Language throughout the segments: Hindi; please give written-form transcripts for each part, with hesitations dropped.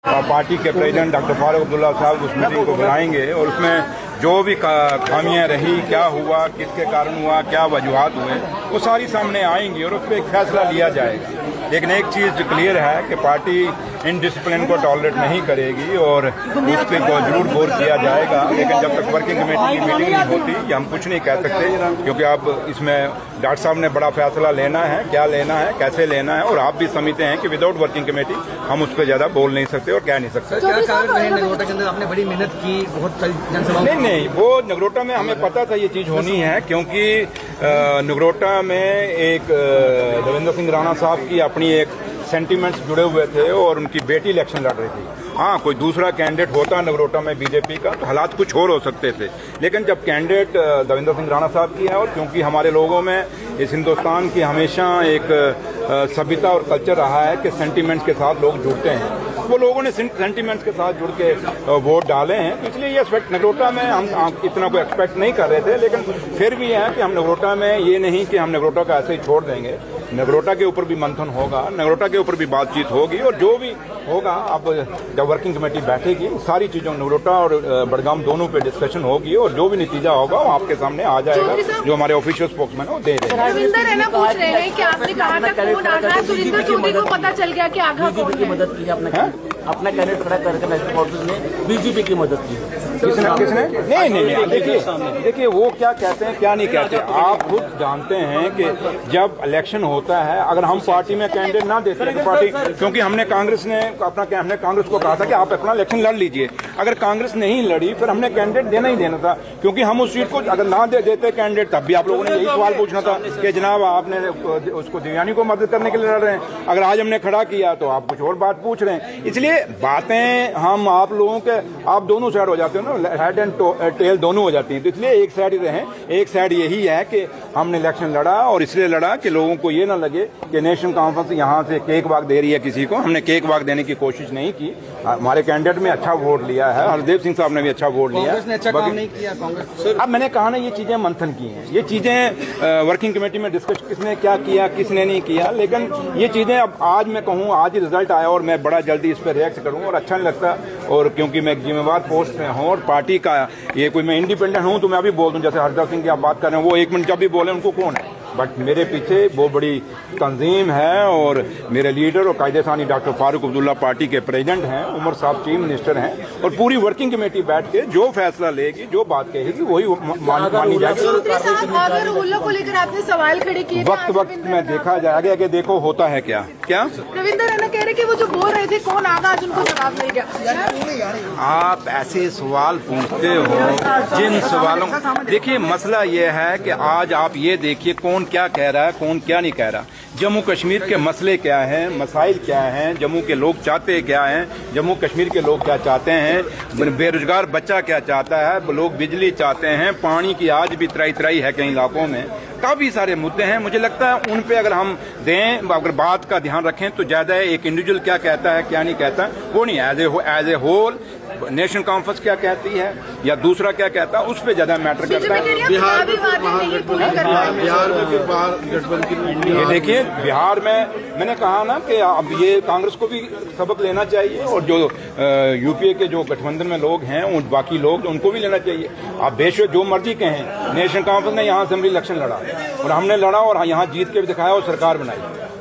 पार्टी के प्रेसिडेंट डॉक्टर फारूक अब्दुल्ला साहब उस मीटिंग को बुलाएंगे और उसमें जो भी खामियां रही, क्या हुआ, किसके कारण हुआ, क्या वजूहात हुए, वो सारी सामने आएंगी और उस पर एक फैसला लिया जाएगा। लेकिन एक चीज़ क्लियर है कि पार्टी इनडिसिप्लिन को टॉलरेट नहीं करेगी और उस पर जरूर गौर किया जाएगा। लेकिन जब तक वर्किंग कमेटी की मीटिंग नहीं होती ये हम कुछ नहीं कह सकते, क्योंकि आप इसमें डॉक्टर साहब ने बड़ा फैसला लेना है, क्या लेना है, कैसे लेना है, और आप भी समझते हैं कि विदाउट वर्किंग कमेटी हम उस पर ज्यादा बोल नहीं सकते और कह नहीं सकते। नगरोटा के अंदर आपने बड़ी मेहनत की, बहुत सारी जनसभा। नहीं, वो नगरोटा में हमें पता था ये चीज होनी है, क्योंकि नगरोटा में एक देवेंद्र सिंह राणा साहब की अपनी एक सेंटिमेंट्स जुड़े हुए थे और उनकी बेटी इलेक्शन लड़ रही थी। हाँ, कोई दूसरा कैंडिडेट होता नगरोटा में बीजेपी का तो हालात कुछ और हो सकते थे, लेकिन जब कैंडिडेट देवेंद्र सिंह राणा साहब की है और क्योंकि हमारे लोगों में इस हिंदुस्तान की हमेशा एक सभ्यता और कल्चर रहा है कि सेंटिमेंट्स के साथ लोग जुड़ते हैं, वो लोगों ने सेंटिमेंट्स के साथ जुड़ के वोट डाले हैं, तो इसलिए ये एक्सपेक्ट नगरोटा में हम इतना कोई एक्सपेक्ट नहीं कर रहे थे। लेकिन फिर भी है कि हम नगरोटा में ये नहीं कि हम नगरोटा का ऐसे ही छोड़ देंगे, नगरोटा के ऊपर भी मंथन होगा, नगरोटा के ऊपर भी बातचीत होगी और जो भी होगा अब जब वर्किंग कमेटी बैठेगी सारी चीजों नगरोटा और बड़गाम दोनों पे डिस्कशन होगी और जो भी नतीजा होगा वो आपके सामने आ जाएगा, जो हमारे ऑफिशियल स्पोक्समैन है वो दे देंगे। रविंदर है ना, पूछ रहे हैं कि आपने कहा था कौन आगा, सुरेंद्र चौधरी को पता चल गया कि आगा कौन है। मदद की अपना कैंडिडेट खड़ा करके नेशनल कांफ्रेंस ने बीजेपी की मदद की। किसने? नहीं, देखिए वो क्या कहते हैं क्या नहीं कहते, आप खुद जानते हैं कि जब इलेक्शन होता है अगर हम पार्टी में कैंडिडेट ना देते तो पार्टी, क्योंकि हमने कांग्रेस को कहा था कि आप अपना इलेक्शन लड़ लीजिए, अगर कांग्रेस नहीं लड़ी फिर हमने कैंडिडेट देना ही देना था, क्योंकि हम उस सीट को अगर ना दे देते कैंडिडेट तब भी आप लोगों ने यही सवाल पूछना था कि जनाब आपने उसको दिव्यांगी को मदद करने के लिए लड़ रहे हैं, अगर आज हमने खड़ा किया तो आप कुछ और बात पूछ रहे हैं। इसलिए बातें हम आप लोगों के आप दोनों साइड हो जाते हो ना, हेड एंड टेल दोनों हो जाती हैं, तो इसलिए एक साइड ही रहें। एक साइड यही है कि हमने इलेक्शन लड़ा और इसलिए लड़ा कि लोगों को ये ना लगे कि नेशनल कॉन्फ्रेंस यहाँ से केक वाक दे रही है किसी को, हमने केक वाक देने की कोशिश नहीं की। हमारे कैंडिडेट में अच्छा वोट लिया है, हरदेव सिंह साहब ने भी अच्छा वोट लिया, कांग्रेस ने अच्छा काम नहीं किया। कांग्रेस अब मैंने कहा ना ये चीजें मंथन की हैं, ये चीजें वर्किंग कमेटी में डिस्कस किसने क्या किया किसने नहीं किया, लेकिन ये चीजें अब आज मैं कहूँ आज ही रिजल्ट आया और मैं बड़ा जल्दी इस पर रिएक्ट करूँ और अच्छा नहीं लगता, और क्योंकि मैं एक जिम्मेवार पोस्ट में हूँ और पार्टी का ये कोई मैं इंडिपेंडेंट हूँ तो मैं अभी बोल दूं, जैसे हरदेव सिंह की आप बात कर रहे हैं वो एक मिनट जब भी बोले उनको कौन है, बट मेरे पीछे वो बड़ी तंजीम है और मेरे लीडर और कायदे सानी डॉक्टर फारूक अब्दुल्ला पार्टी के प्रेसिडेंट हैं, उमर साहब चीफ मिनिस्टर हैं और पूरी वर्किंग कमेटी बैठ के जो फैसला लेगी जो बात कहेगी वही मानी जाएगी। को लेकर आपने सवाल खड़े किए, वक्त में देखा जाएगा कि देखो होता है क्या। रविंदर है ना कह रहे कि वो जो बोल रहे थे कौन आगा आज उनको जवाब नहीं दिया। आप ऐसे सवाल पूछते हो जिन सवालों, देखिए मसला ये है कि आज आप ये देखिए कौन क्या कह रहा है कौन क्या नहीं कह रहा। जम्मू कश्मीर के मसले क्या हैं, मसाइल क्या हैं, जम्मू के लोग चाहते क्या हैं, जम्मू कश्मीर के लोग क्या चाहते हैं, बेरोजगार बच्चा क्या चाहता है, लोग बिजली चाहते हैं, पानी की आज भी त्राई है कई इलाकों में, काफी सारे मुद्दे हैं। मुझे लगता है उन पे अगर हम दें, अगर बात का ध्यान रखें तो ज्यादा है। एक इंडिविजुअल क्या कहता है क्या नहीं कहता वो नहीं, as a whole National Conference क्या कहती है या दूसरा क्या कहता है उस पे ज्यादा मैटर करता है। बिहार में ये देखिए बिहार में मैंने कहा ना कि अब ये कांग्रेस को भी सबक लेना चाहिए और जो यूपीए के जो गठबंधन में लोग हैं उन बाकी लोग उनको भी लेना चाहिए। आप बेशक जो मर्जी कहें, नेशनल कॉन्फ्रेंस ने यहाँ असेंबली इलेक्शन लड़ा और हमने लड़ा और यहाँ जीत के भी दिखाया और सरकार बनाई।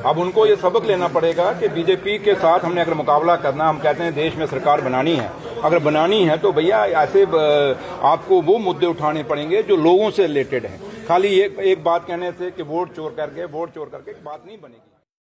अब उनको ये सबक लेना पड़ेगा कि बीजेपी के साथ हमने अगर मुकाबला करना, हम कहते हैं देश में सरकार बनानी है, अगर बनानी है तो भैया ऐसे आपको वो मुद्दे उठाने पड़ेंगे जो लोगों से रिलेटेड हैं। खाली एक बात कहने से कि वोट चोर करके बात नहीं बनेगी।